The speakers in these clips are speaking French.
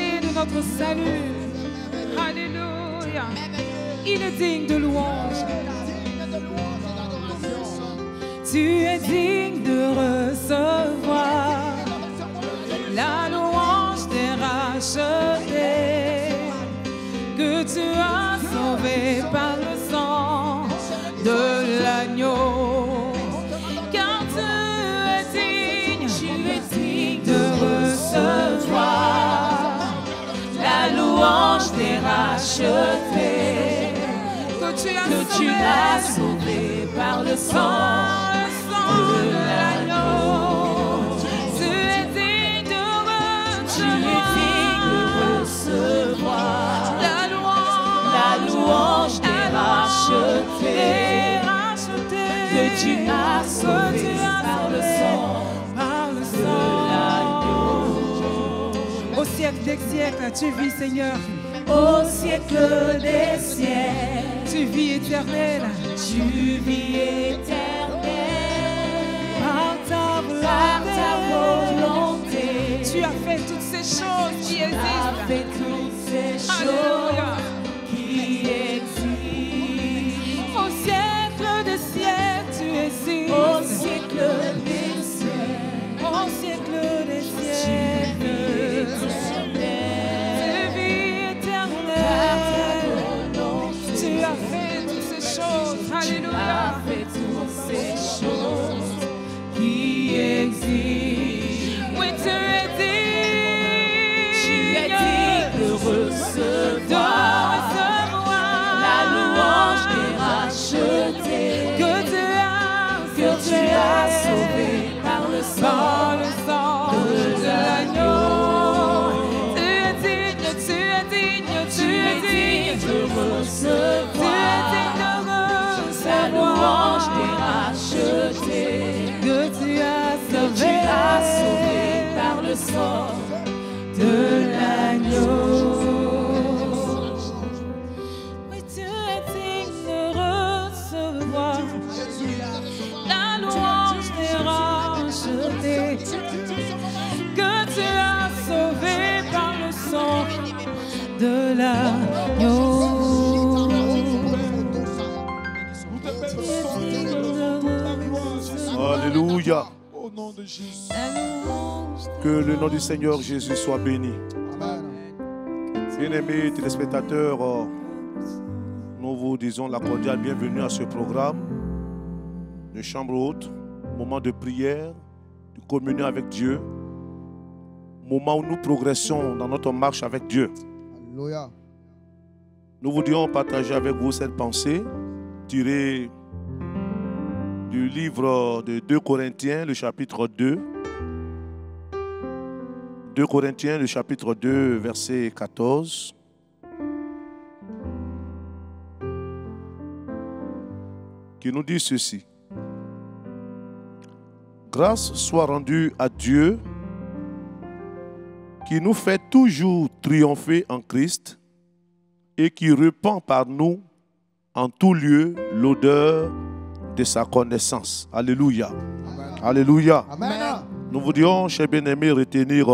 témoigner de notre salut. Alléluia. Il est digne de louange. Tu es digne de recevoir la louange des rachetés que tu as sauvés par le sang de l'agneau. Car tu es digne de recevoir la louange des rachetés que tu as sauvés par le sang de l'agneau. Tu es digne de recevoir la louange des rachetés que tu as sauvés par le sang de l'agneau. Au siècle des siècles, tu vis, Seigneur. Au siècle des siècles, tu vis éternel. Tu vis éternel. Par ta volonté, tu as fait toutes ces choses qui existent. Tu as fait toutes ces choses qui existent. Au siècle des siècles, tu existes. Au siècle des siècles, au siècle des siècles, tu as fait toutes ces choses. Alléluia. Tu as fait toutes ces choses qui existent. Oui, tu es digne de recevoir la louange des rachetés que tu as sauvés par le sang de l'agneau. Tu es digne de recevoir la louange des rachetés que tu as sauvés par le sang de l'agneau. Oui, tu es digne de recevoir la louange des rachetés que tu as sauvés par le sang de l'agneau. Alléluia. Au nom de Jésus. Que le nom du Seigneur Jésus soit béni. Bien-aimés téléspectateurs, nous vous disons la cordiale bienvenue à ce programme de chambre haute, moment de prière, de communion avec Dieu, moment où nous progressons dans notre marche avec Dieu. Alléluia. Nous voudrions partager avec vous cette pensée tirée du livre de 2 Corinthiens, le chapitre 2. 2 Corinthiens, le chapitre 2, verset 14. Qui nous dit ceci. Grâce soit rendue à Dieu qui nous fait toujours triompher en Christ et qui répand par nous en tout lieu l'odeur de sa connaissance. Alléluia. Amen. Alléluia. Amen. Nous voudrions, chers bien-aimés, retenir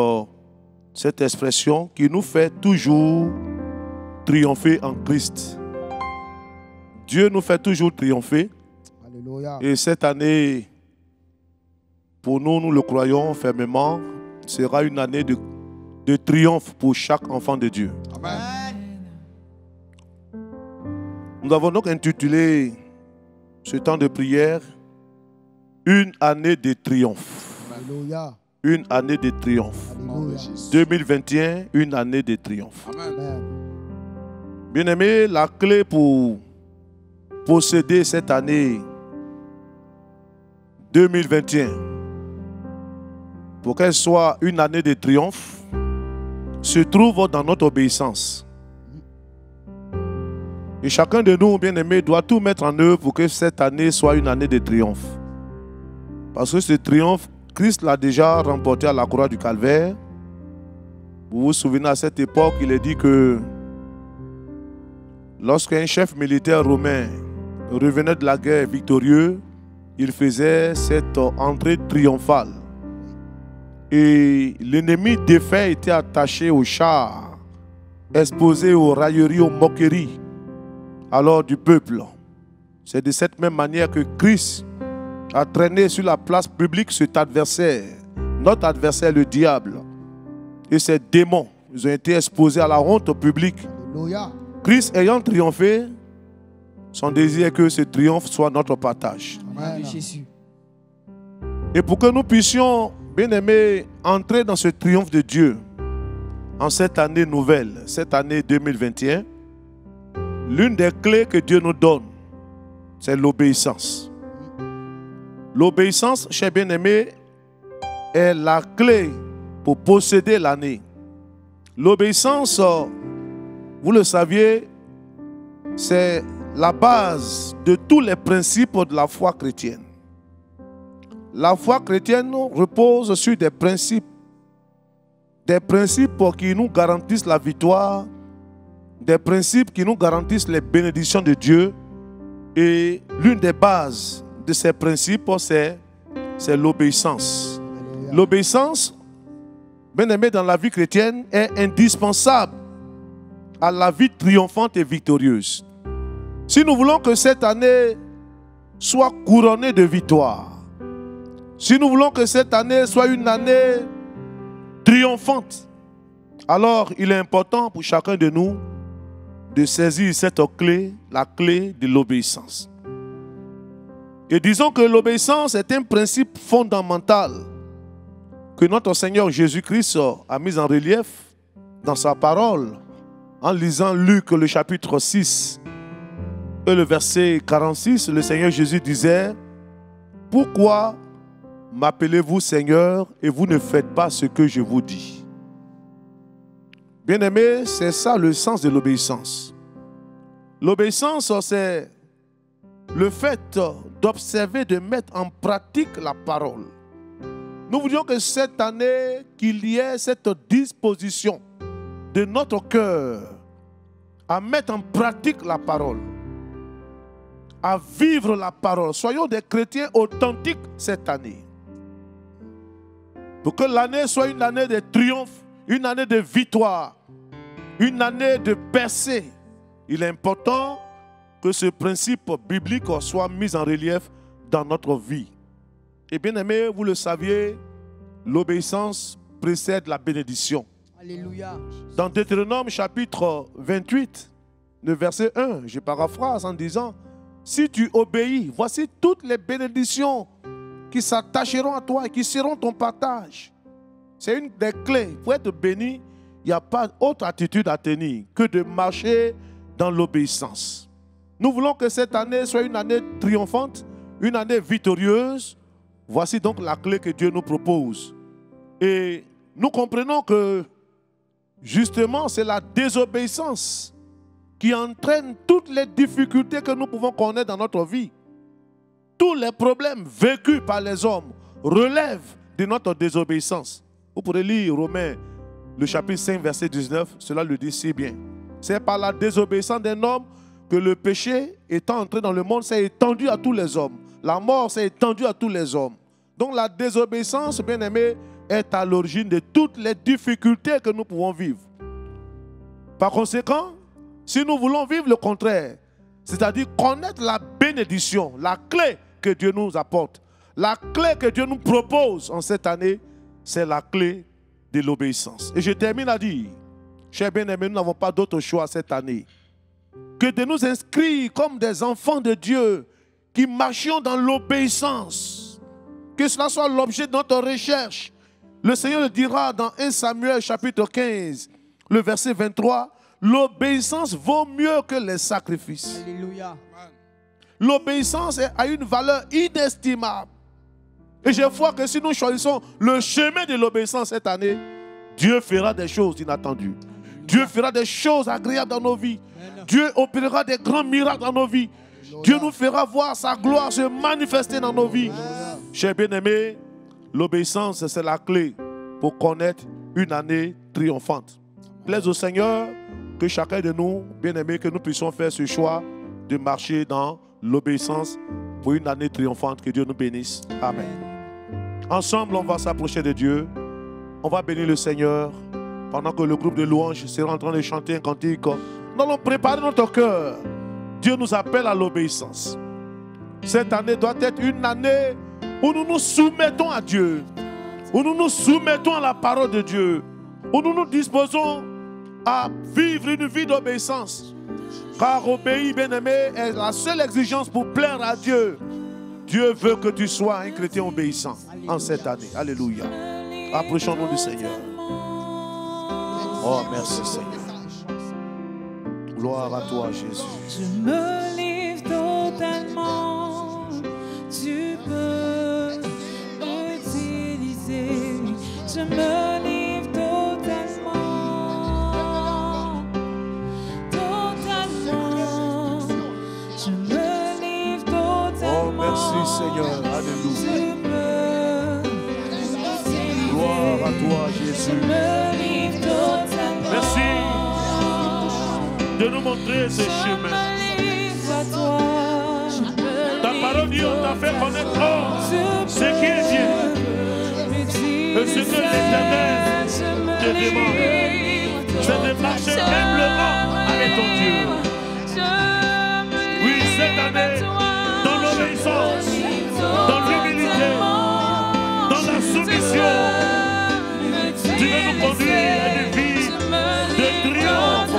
cette expression qui nous fait toujours triompher en Christ. Dieu nous fait toujours triompher. Alléluia. Et cette année, pour nous, nous le croyons fermement, sera une année de triomphe pour chaque enfant de Dieu. Amen. Nous avons donc intitulé ce temps de prière une année de triomphe. Alléluia. Une année de triomphe. Alléluia. 2021, une année de triomphe. Amen. Bien-aimés, la clé pour posséder cette année 2021, pour qu'elle soit une année de triomphe, se trouve dans notre obéissance. Et chacun de nous, bien-aimés, doit tout mettre en œuvre pour que cette année soit une année de triomphe. Parce que ce triomphe, Christ l'a déjà remporté à la croix du Calvaire. Vous vous souvenez, à cette époque, il est dit que lorsqu'un chef militaire romain revenait de la guerre victorieux, il faisait cette entrée triomphale. Et l'ennemi défait était attaché au char exposés aux railleries, aux moqueries alors du peuple. C'est de cette même manière que Christ a traîné sur la place publique cet adversaire, notre adversaire le diable, et ses démons. Ils ont été exposés à la honte publique. Alléluia. Christ ayant triomphé, son désir est que ce triomphe soit notre partage. Amen. De Jésus. Et pour que nous puissions, bien aimés, entrer dans ce triomphe de Dieu en cette année nouvelle, cette année 2021, l'une des clés que Dieu nous donne, c'est l'obéissance. L'obéissance, chers bien-aimés, est la clé pour posséder l'année. L'obéissance, vous le saviez, c'est la base de tous les principes de la foi chrétienne. La foi chrétienne repose sur des principes qui nous garantissent la victoire, des principes qui nous garantissent les bénédictions de Dieu. Et l'une des bases de ces principes, c'est l'obéissance. L'obéissance, bien aimé, dans la vie chrétienne, est indispensable à la vie triomphante et victorieuse. Si nous voulons que cette année soit couronnée de victoire, si nous voulons que cette année soit une année triomphante, alors il est important pour chacun de nous de saisir cette clé, la clé de l'obéissance. Et disons que l'obéissance est un principe fondamental que notre Seigneur Jésus-Christ a mis en relief dans sa parole en lisant Luc le chapitre 6 et le verset 46. Le Seigneur Jésus disait: pourquoi m'appelez-vous Seigneur et vous ne faites pas ce que je vous dis? Bien-aimés, c'est ça le sens de l'obéissance. L'obéissance, c'est le fait d'observer, de mettre en pratique la parole. Nous voulions que cette année, qu'il y ait cette disposition de notre cœur à mettre en pratique la parole, à vivre la parole. Soyons des chrétiens authentiques cette année. Pour que l'année soit une année de triomphe, une année de victoire, une année de percée, il est important que ce principe biblique soit mis en relief dans notre vie. Et bien aimé, vous le saviez, l'obéissance précède la bénédiction. Alléluia. Dans Deutéronome chapitre 28, le verset 1, je paraphrase en disant: si tu obéis, voici toutes les bénédictions qui s'attacheront à toi et qui seront ton partage. C'est une des clés. Pour être béni, il n'y a pas autre attitude à tenir que de marcher dans l'obéissance. Nous voulons que cette année soit une année triomphante, une année victorieuse. Voici donc la clé que Dieu nous propose. Et nous comprenons que justement c'est la désobéissance qui entraîne toutes les difficultés que nous pouvons connaître dans notre vie. Tous les problèmes vécus par les hommes relèvent de notre désobéissance. Vous pourrez lire Romains, le chapitre 5, verset 19, cela le dit si bien. C'est par la désobéissance d'un homme que le péché, étant entré dans le monde, s'est étendu à tous les hommes. La mort s'est étendue à tous les hommes. Donc la désobéissance, bien aimé, est à l'origine de toutes les difficultés que nous pouvons vivre. Par conséquent, si nous voulons vivre le contraire, c'est-à-dire connaître la bénédiction, la clé que Dieu nous apporte, la clé que Dieu nous propose en cette année, c'est la clé de l'obéissance. Et je termine à dire, chers bien-aimés, nous n'avons pas d'autre choix cette année que de nous inscrire comme des enfants de Dieu qui marchions dans l'obéissance. Que cela soit l'objet de notre recherche. Le Seigneur le dira dans 1 Samuel chapitre 15, le verset 23, l'obéissance vaut mieux que les sacrifices. Alléluia. L'obéissance a une valeur inestimable. Et je vois que si nous choisissons le chemin de l'obéissance cette année, Dieu fera des choses inattendues. Dieu fera des choses agréables dans nos vies. Dieu opérera des grands miracles dans nos vies. Dieu nous fera voir sa gloire se manifester dans nos vies. Chers bien-aimés, l'obéissance, c'est la clé pour connaître une année triomphante. Plaise au Seigneur que chacun de nous, bien-aimés, que nous puissions faire ce choix de marcher dans l'obéissance pour une année triomphante. Que Dieu nous bénisse. Amen. Ensemble, on va s'approcher de Dieu. On va bénir le Seigneur Pendant que le groupe de louanges sera en train de chanter un cantique, nous allons préparer notre cœur. Dieu nous appelle à l'obéissance. Cette année doit être une année où nous nous soumettons à Dieu, où nous nous soumettons à la parole de Dieu, où nous nous disposons à vivre une vie d'obéissance. Car obéir, bien-aimé, est la seule exigence pour plaire à Dieu. Dieu veut que tu sois un chrétien obéissant en cette année. Alléluia. Approchons-nous du Seigneur. Oh, merci Seigneur. Gloire à toi, Jésus. Je me livre totalement. Tu peux utiliser. Je me livre totalement. Totalement. Je me livre totalement. Oh, merci Seigneur. Alléluia. Tu peux utiliser. Gloire à toi, Jésus. Je me livre totalement. Merci de nous montrer ce chemin. Ta parole dit, on t'a fait connaître ce qui est Dieu. Et ce que l'Éternel te demande, c'est de marcher humblement avec ton Dieu. Oui, cette année, dans l'obéissance, dans l'humilité, dans la soumission, tu veux nous conduire à une vie de triomphe.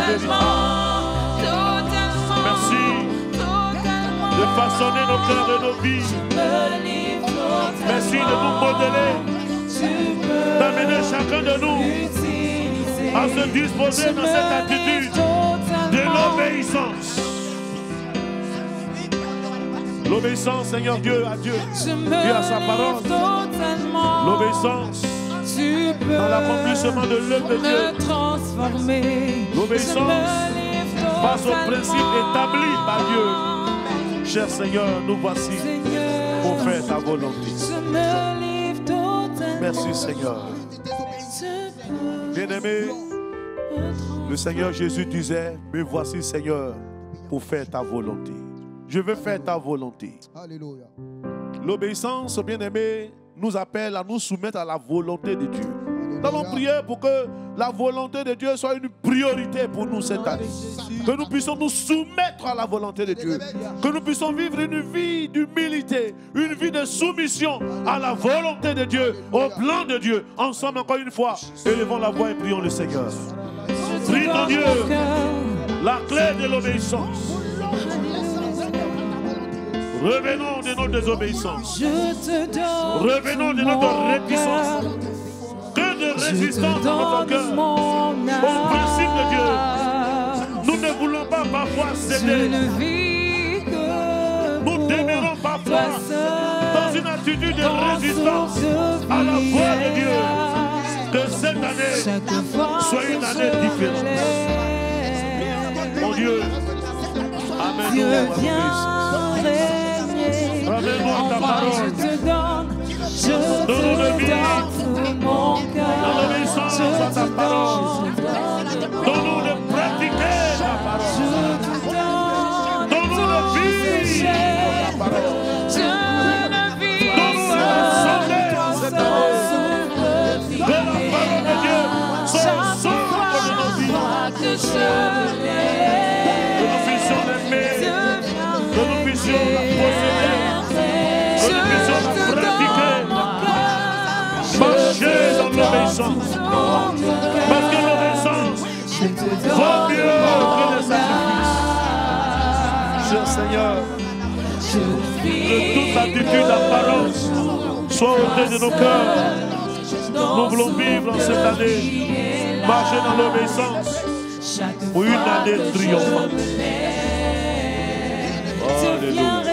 De façonner nos cœurs et nos vies. Merci de nous modeler, d'amener chacun de nous à se disposer dans cette attitude de l'obéissance. L'obéissance, Seigneur Dieu, à Dieu et à sa parole. L'obéissance dans l'accomplissement de l'œuvre de Dieu. L'obéissance face aux principes établis par Dieu. Cher Seigneur, nous voici pour faire ta volonté. Merci Seigneur. Bien-aimé, le Seigneur Jésus disait, me voici Seigneur pour faire ta volonté. Je veux faire ta volonté. Alléluia. L'obéissance, bien-aimé, nous appelle à nous soumettre à la volonté de Dieu. Nous allons prier pour que la volonté de Dieu soit une priorité pour nous cette année. Que nous puissions nous soumettre à la volonté de Dieu. Que nous puissions vivre une vie d'humilité, une vie de soumission à la volonté de Dieu, au plan de Dieu. Ensemble, encore une fois, élevons la voix et prions le Seigneur. Prie ton Dieu, la clé de l'obéissance. Revenons de notre désobéissance. Revenons de notre réticence. Que de résistance dans notre cœur au principe de Dieu. Nous ne voulons pas parfois céder. Nous demeurons parfois dans une attitude de résistance à la voix de Dieu. Que cette année soit une année différente. Mon Dieu, amène-nous à ta parole. Donne-nous de vivre dans l'obéissance à ta parole. Donne-nous de pratiquer ta parole. Donne-nous de vivre ta parole. Donne-nous de sonner cette année. Que la parole de Dieu soit au centre de nos vies. Que nous puissions l'aimer. Que nous puissions la posséder. Que nous puissions la pratiquer. Marcher dans l'obéissance. Parce que l'obéissance vaut mieux que les sacrifices. Cher Seigneur, que toute attitude d'apparence soit ôtée de nos cœurs. Nous voulons vivre en cette année, marcher dans l'obéissance pour une année triomphante. Alléluia.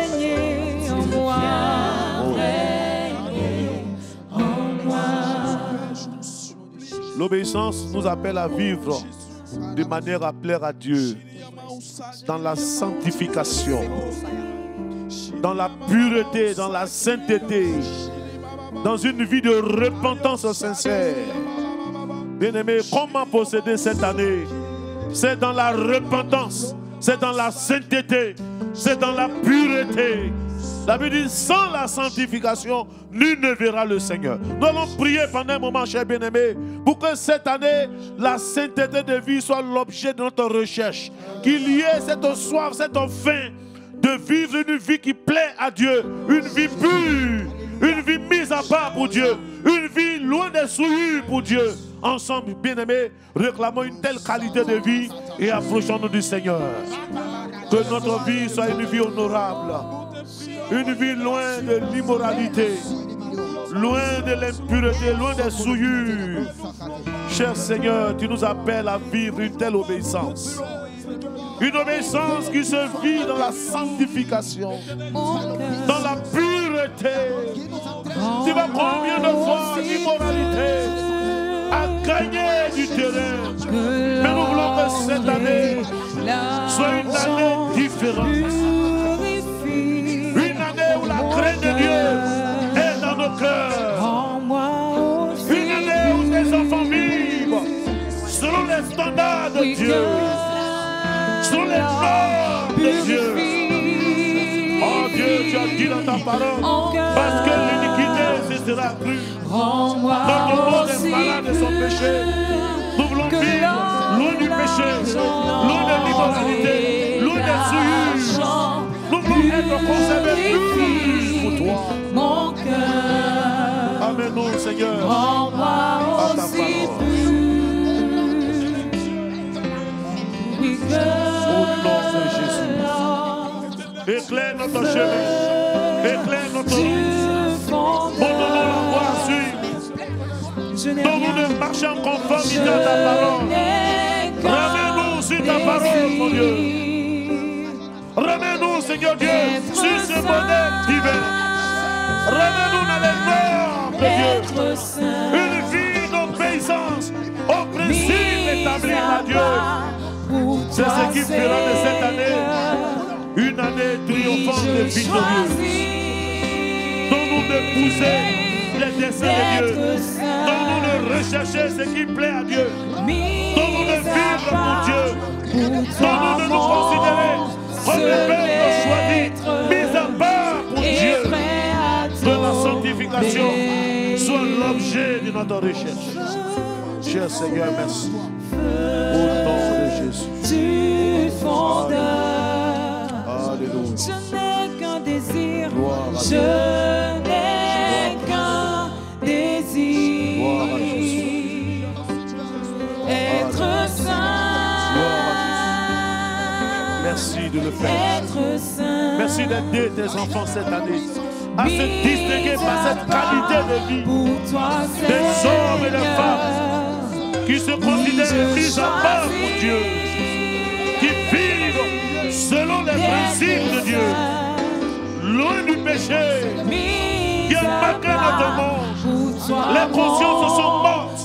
L'obéissance nous appelle à vivre de manière à plaire à Dieu dans la sanctification, dans la pureté, dans la sainteté, dans une vie de repentance sincère. Bien-aimé, comment posséder cette année? C'est dans la repentance, c'est dans la sainteté, c'est dans la pureté. La Bible dit, sans la sanctification, nul ne verra le Seigneur. Nous allons prier pendant un moment, chers bien-aimés, pour que cette année, la sainteté de vie soit l'objet de notre recherche. Qu'il y ait cette soif, cette faim de vivre une vie qui plaît à Dieu, une vie pure, une vie mise à part pour Dieu, une vie loin des souillures pour Dieu. Ensemble, bien-aimés, réclamons une telle qualité de vie et approchons-nous du Seigneur. Que notre vie soit une vie honorable, une vie loin de l'immoralité, loin de l'impureté, loin des souillures. Cher Seigneur, tu nous appelles à vivre une telle obéissance. Une obéissance qui se vit dans la sanctification, dans la pureté. Tu vas combien de fois l'immoralité à gagner du terrain. Mais nous voulons que cette année soit une année différente. Une année où la crainte de Dieu est dans nos cœurs. Une année où tes enfants vivent selon les standards de Dieu, selon les normes de Dieu. Oh Dieu, tu as dit dans ta parole, parce que l'iniquité se sera crue. Notre monde est malade de son péché. Nous voulons vivre loin du péché, loin de l'immoralité, loin des souillures. Nous voulons être conservés purs pour toi. Amen-nous, Seigneur, à ta parole. Au nom de Jésus. Éclaire notre chemin, éclaire notre route. Donne-nous la voie à suivre. Donne-nous de marcher en conformité à ta parole. Ramène-nous sur ta parole, mon Dieu. Ramène-nous, Seigneur Dieu, sur ce modèle divin. Ramène-nous dans les normes de Dieu. Une vie d'obéissance aux principes établis par Dieu. C'est ce qui fera de cette année une année triomphante et victorieuse. Donne-nous d'épouser les desseins de Dieu. Donne-nous de rechercher ce qui plaît à Dieu. Donne-nous de vivre pour Dieu. Donne-nous de nous considérer comme des peuples choisis, mis à part pour Dieu. Que la sanctification soit l'objet de notre recherche. Cher Seigneur, merci. Au nom de Jésus. Alléluia. Je n'ai qu'un désir. Je n'ai qu'un désir. Être saint. Merci de le faire. Être saint. Merci d'aider tes enfants cette année à se distinguer par cette qualité de vie. Des hommes et des femmes qui se considèrent mis à part pour Dieu, qui vivent selon les principes de Dieu, loin du péché, qui a marqué notre monde. Les consciences se sont mortes.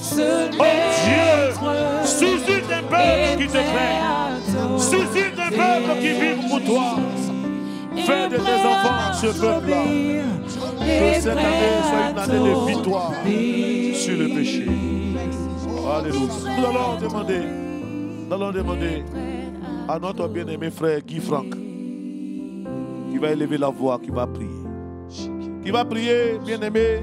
Oh Dieu, suscite des peuples qui te craignent, suscite des peuples qui vivent pour toi. Fais de tes enfants ce peuple-là. Que cette année soit une année de victoire sur le péché. Alléluia. Nous allons demander à notre bien-aimé frère Guy Franck, qui va élever la voix, qui va prier. Qui va prier, bien-aimé.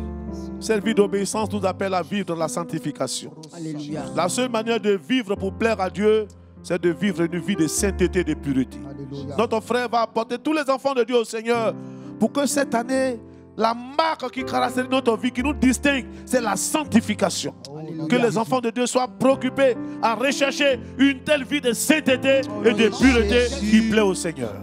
Cette vie d'obéissance nous appelle à vivre dans la sanctification. Alléluia. La seule manière de vivre pour plaire à Dieu, c'est de vivre une vie de sainteté et de pureté. Alléluia. Notre frère va apporter tous les enfants de Dieu au Seigneur pour que cette année, la marque qui caractérise notre vie, qui nous distingue, c'est la sanctification. Alléluia. Que les enfants de Dieu soient préoccupés à rechercher une telle vie de sainteté et de pureté qui plaît au Seigneur.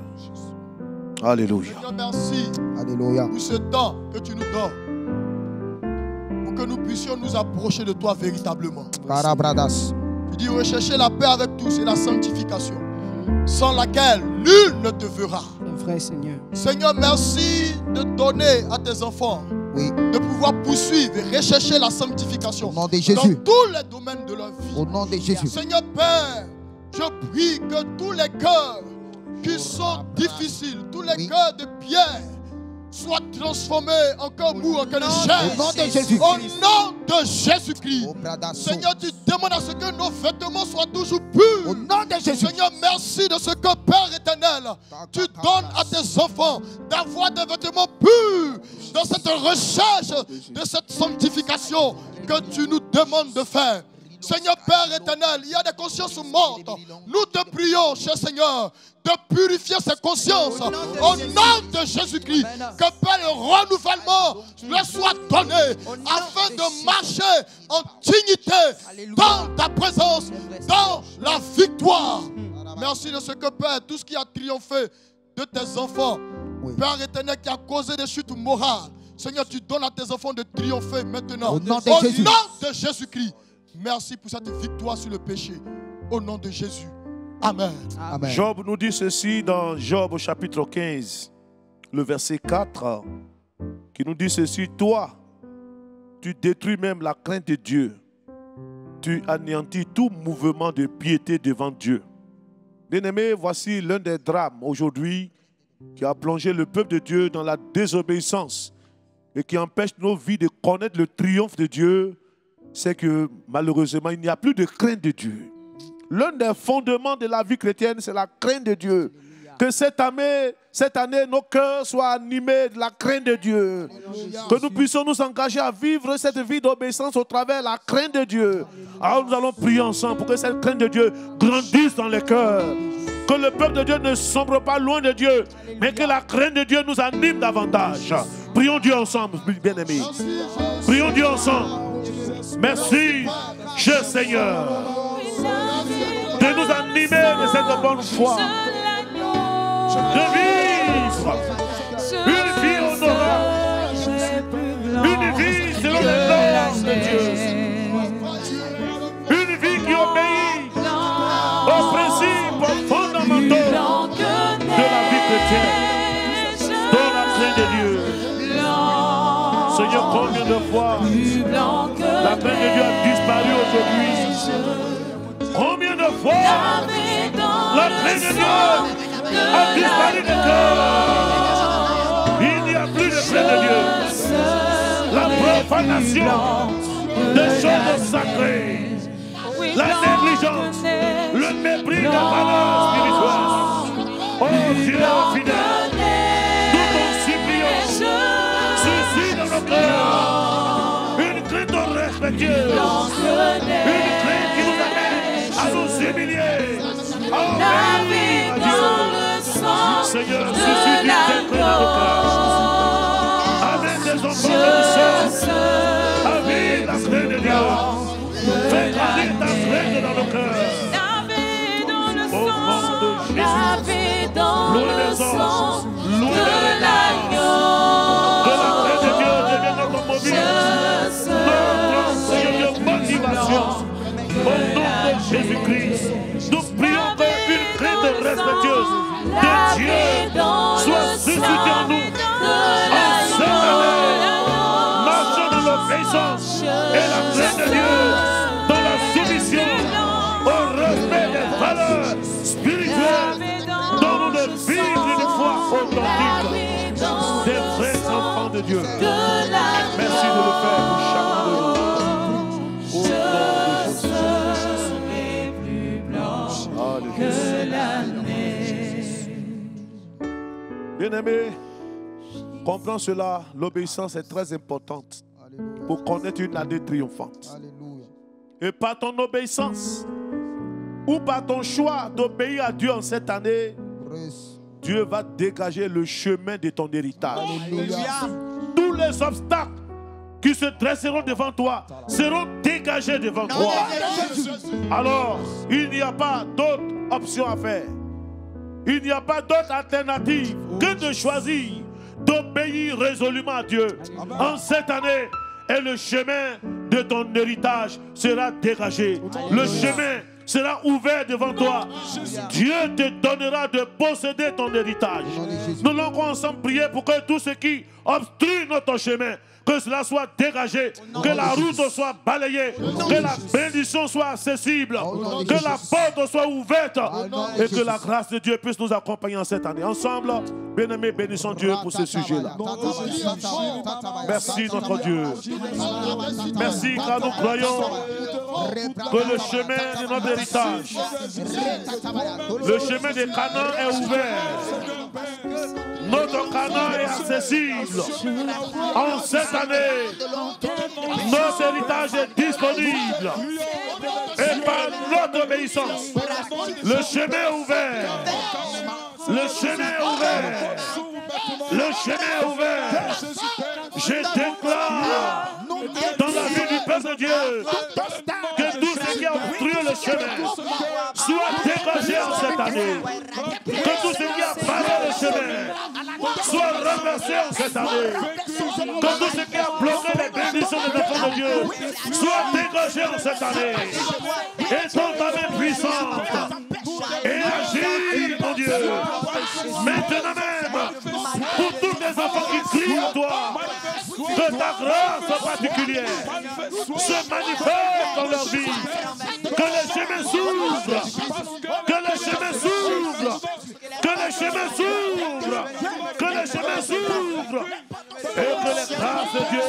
Alléluia. Seigneur, merci Alléluia. pour ce temps que tu nous donnes, pour que nous puissions nous approcher de toi véritablement. Carabradas. Tu dis rechercher la paix avec tous et la sanctification, sans laquelle nul ne te verra. Vrai Seigneur. Seigneur, merci de donner à tes enfants Oui. de pouvoir poursuivre et rechercher la sanctification Au nom de dans Jésus. tous les domaines de leur vie. Au nom de Jésus. Seigneur Père, je prie que tous les cœurs qui sont difficiles, tous les Oui. cœurs de pierre, soit transformé en cœur mou, en cœur de chair. Au nom de Jésus. Au nom de Jésus-Christ. Oh, brother, Seigneur, tu demandes à ce que nos vêtements soient toujours purs. Au nom de Jésus. Seigneur, merci de ce que, Père éternel, tu donnes à tes enfants d'avoir des vêtements purs dans cette recherche de cette sanctification que tu nous demandes de faire. Seigneur Père éternel, il y a des consciences mortes. Nous te prions, cher Seigneur, de purifier ces consciences au nom de Jésus-Christ. Que Père, le renouvellement leur soit donné afin de marcher en dignité dans ta présence, dans la victoire. Merci de ce que Père, tout ce qui a triomphé de tes enfants, Père éternel, qui a causé des chutes morales, Seigneur, tu donnes à tes enfants de triompher maintenant. Au nom de Jésus. Nom de Jésus-Christ. Merci pour cette victoire sur le péché. Au nom de Jésus. Amen. Amen. Job nous dit ceci dans Job au chapitre 15, le verset 4, qui nous dit ceci: toi, tu détruis même la crainte de Dieu. Tu anéantis tout mouvement de piété devant Dieu. Bien-aimés, voici l'un des drames aujourd'hui qui a plongé le peuple de Dieu dans la désobéissance et qui empêche nos vies de connaître le triomphe de Dieu. C'est que malheureusement, il n'y a plus de crainte de Dieu. L'un des fondements de la vie chrétienne, c'est la crainte de Dieu. Que cette année, nos cœurs soient animés de la crainte de Dieu. Que nous puissions nous engager à vivre cette vie d'obéissance au travers de la crainte de Dieu. Alors nous allons prier ensemble pour que cette crainte de Dieu grandisse dans les cœurs. Que le peuple de Dieu ne sombre pas loin de Dieu, mais que la crainte de Dieu nous anime davantage. Prions Dieu ensemble, bien-aimés. Prions Dieu ensemble. Merci, cher Seigneur, de nous animer de cette bonne foi, de vivre une vie honorable, une vie selon les normes de Dieu, une vie qui obéit aux principes fondamentaux de la vie chrétienne, dans la crainte de Dieu. Seigneur, combien de fois la crainte de Dieu a disparu aujourd'hui? Combien de fois la crainte de Dieu a disparu de cœur? Il n'y a plus de crainte de Dieu. La profanation des choses sacrées, la négligence, le mépris de la valeur spirituelle. Oh Dieu fidèle, nous t'en supplions, suscite dans nos cœurs une crainte respectueuse, une crainte qui nous amène à nous humilier, à obéir à Dieu. Seigneur, suscite une telle crainte dans nos cœurs. Amène des enfants de nous sommes à vivre la crainte de Dieu. Fais grandir ta crainte dans nos cœurs. Au nom de Jésus, loin des hommes, loin des l'agneau. Que la crainte de Dieu devienne notre mobilité, notre motivation. Au nom de Jésus-Christ, nous prions qu'une crainte respectueuse de Dieu soit suscitée en nous. En cette année, marchons dans l'obéissance et la crainte de Dieu, dans la soumission, au respect des valeurs spirituelles, dont nous devons vivre une foi authentique, des vrais enfants de Dieu. Merci de le faire pour chacun de nous. Au nom de Jésus. Bien-aimés, comprends cela, l'obéissance est très importante pour connaître une année triomphante. Alléluia. Et par ton obéissance ou par ton choix d'obéir à Dieu en cette année, Dieu va dégager le chemin de ton héritage. Alléluia. Tous les obstacles qui se dresseront devant toi seront dégagés devant toi. Alors, il n'y a pas d'autre option à faire. Il n'y a pas d'autre alternative que de choisir d'obéir résolument à Dieu. En cette année, et le chemin de ton héritage sera dégagé. Le chemin sera ouvert devant toi. Dieu te donnera de posséder ton héritage. Nous allons ensemble prier pour que tous ceux qui obstrue notre chemin. Que cela soit dégagé, que la route soit balayée, que la bénédiction soit accessible, que la porte soit ouverte et que la grâce de Dieu puisse nous accompagner en cette année. Ensemble, bien-aimés, bénissons Dieu pour ce sujet-là. Merci notre Dieu. Merci car nous croyons que le chemin de notre héritage, le chemin des Canaan est ouvert. Notre Canaan est accessible. En cette année, notre héritage est disponible. Et par notre obéissance, le chemin est ouvert. Le chemin est ouvert. Le chemin est ouvert. Je déclare dans la vie du peuple de Dieu que tout ce qui a obstrué le chemin soit dégagé en cette année. Que tout ce qui a barré le chemin soit renversé en cette année. Que tout ce qui a bloqué les bénédictions des enfants de Dieu soit dégagé en cette année. Et ton ta main puissante et agis, mon Dieu. Maintenant même, pour tous les enfants qui crient à toi, que ta grâce particulière se manifeste dans leur vie. Que les chemins s'ouvrent. Que les chemins s'ouvrent. Que les chemins s'ouvrent. Que les chemins s'ouvrent. Et que les grâces de Dieu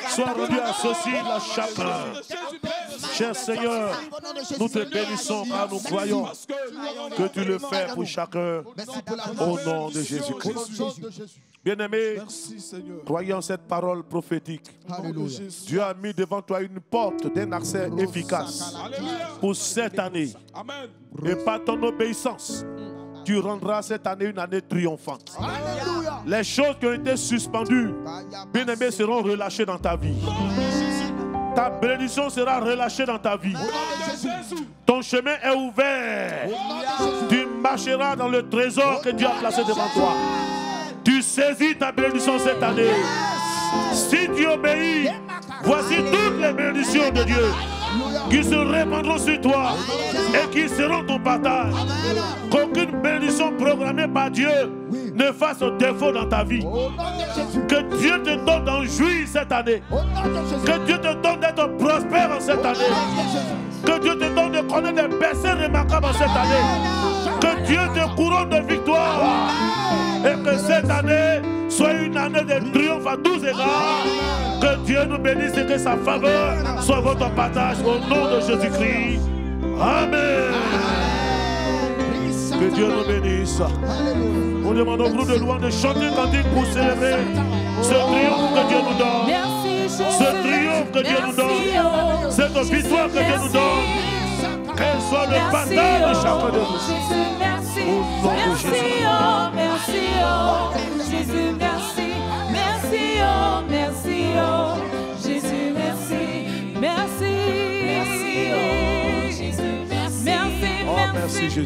soient rendues accessibles à chacun. Cher Seigneur, nous te bénissons car nous croyons que tu le fais pour chacun au nom de Jésus-Christ. Bien-aimé, croyez en cette parole prophétique. Alléluia. Dieu a mis devant toi une porte d'un accès efficace pour cette année. Et par ton obéissance, tu rendras cette année une année triomphante. Alléluia. Les choses qui ont été suspendues, bien-aimé, seront relâchées dans ta vie. Ta bénédiction sera relâchée dans ta vie. Ton chemin est ouvert. Tu marcheras dans le trésor que Dieu a placé devant toi. Tu saisis ta bénédiction cette année. Si tu obéis, voici toutes les bénédictions de Dieu qui se répandront sur toi et qui seront ton partage. Qu'aucune bénédiction programmée par Dieu ne fasse défaut dans ta vie. Que Dieu te donne d'en jouir cette année. Que Dieu te donne d'être prospère en cette année. Que Dieu te donne de connaître des percées remarquables en cette année. Que Dieu te couronne de victoire. Et que cette année soit une année de triomphe à tous égards. Que Dieu nous bénisse et que sa faveur soit votre partage au nom de Jésus-Christ. Amen. Que Dieu nous bénisse. Nous demandons au groupe de louanges de chanter cantique pour célébrer ce triomphe que Dieu nous donne. Ce triomphe que Dieu nous donne. Cette victoire que Dieu nous donne. Qu'elle soit le partage de chacun de nous. Au nom de Jésus. Merci, oh, Jésus, merci. Merci, oh, merci, oh, Jésus, merci. Merci, merci, oh, Jésus, merci. Merci, merci, Jésus.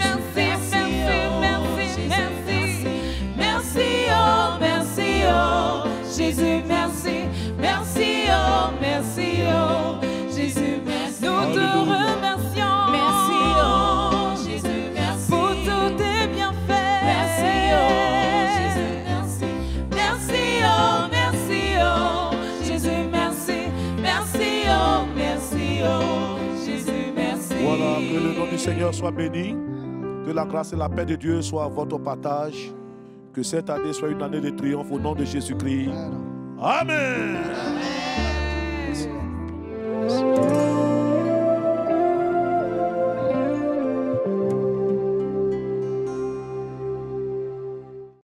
Merci, merci, oh, merci, oh, Jésus, merci. Merci, oh, merci, oh, Jésus, merci. Nous te remercions. Merci, oh, Jésus, merci. Pour tous tes bienfaits. Merci, oh, Jésus, merci. Merci, oh, merci, oh, Jésus, merci. Merci, oh, merci, oh, Jésus, merci. Voilà, que le nom du Seigneur soit béni. Que la grâce et la paix de Dieu soient à votre partage. Que cette année soit une année de triomphe au nom de Jésus-Christ. Amen. Amen.